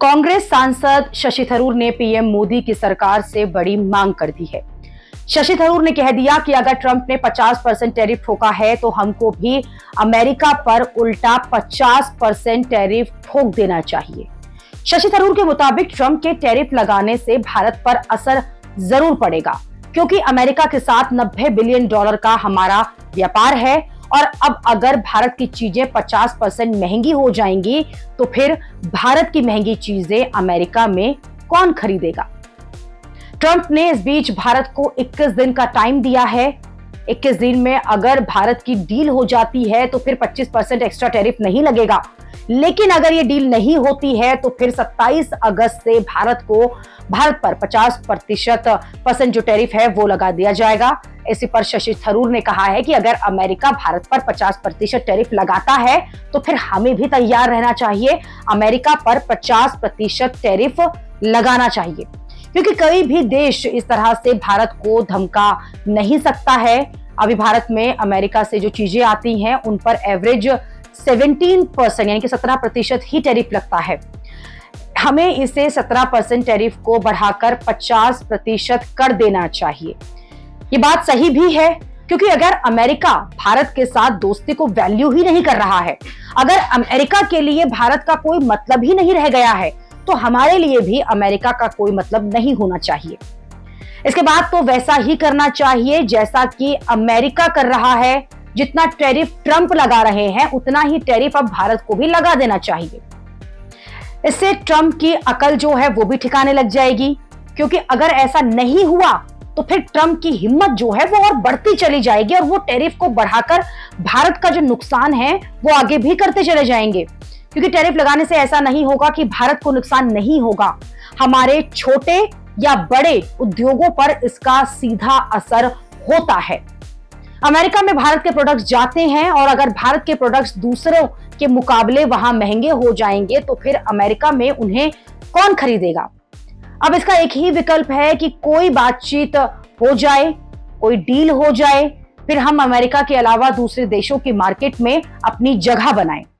कांग्रेस सांसद शशि थरूर ने पीएम मोदी की सरकार से बड़ी मांग कर दी है। शशि थरूर ने कह दिया कि अगर ट्रंप ने 50% टैरिफ ठोका है तो हमको भी अमेरिका पर उल्टा 50% टैरिफ ठोक देना चाहिए। शशि थरूर के मुताबिक ट्रंप के टैरिफ लगाने से भारत पर असर जरूर पड़ेगा, क्योंकि अमेरिका के साथ $90 बिलियन का हमारा व्यापार है और अब अगर भारत की चीजें 50% महंगी हो जाएंगी तो फिर भारत की महंगी चीजें अमेरिका में कौन खरीदेगा। ट्रंप ने इस बीच भारत को 21 दिन का टाइम दिया है। 21 दिन में अगर भारत की डील हो जाती है तो फिर 25% एक्स्ट्रा टैरिफ नहीं लगेगा, लेकिन अगर ये डील नहीं होती है तो फिर 27 अगस्त से भारत पर 50% जो टैरिफ है वो लगा दिया जाएगा। इसी पर शशि थरूर ने कहा है कि अगर अमेरिका भारत पर 50% टैरिफ लगाता है तो फिर हमें भी तैयार रहना चाहिए, अमेरिका पर 50% टैरिफ लगाना चाहिए, क्योंकि कोई भी देश इस तरह से भारत को धमका नहीं सकता है। अभी भारत में अमेरिका से जो चीजें आती हैं उन पर एवरेज 17% यानी कि 17% ही टैरिफ लगता है। हमें इसे 17% टैरिफ को बढ़ाकर 50% कर देना चाहिए। ये बात सही भी है, क्योंकि अगर अमेरिका भारत के साथ दोस्ती को वैल्यू ही नहीं कर रहा है, अगर अमेरिका के लिए भारत का कोई मतलब ही नहीं रह गया है, तो हमारे लिए भी अमेरिका का कोई मतलब नहीं होना चाहिए। इसके बाद तो वैसा ही करना चाहिए जैसा कि अमेरिका कर रहा है। जितना टैरिफ ट्रंप लगा रहे हैं उतना ही टैरिफ अब भारत को भी लगा देना चाहिए। इससे ट्रंप की अकल जो है वो भी ठिकाने लग जाएगी, क्योंकि अगर ऐसा नहीं हुआ तो फिर ट्रंप की हिम्मत जो है वो और बढ़ती चली जाएगी और वो टैरिफ को बढ़ाकर भारत का जो नुकसान है वो आगे भी करते चले जाएंगे। क्योंकि टैरिफ लगाने से ऐसा नहीं होगा कि भारत को नुकसान नहीं होगा, हमारे छोटे या बड़े उद्योगों पर इसका सीधा असर होता है। अमेरिका में भारत के प्रोडक्ट्स जाते हैं और अगर भारत के प्रोडक्ट्स दूसरों के मुकाबले वहां महंगे हो जाएंगे तो फिर अमेरिका में उन्हें कौन खरीदेगा। अब इसका एक ही विकल्प है कि कोई बातचीत हो जाए, कोई डील हो जाए, फिर हम अमेरिका के अलावा दूसरे देशों की मार्केट में अपनी जगह बनाएं।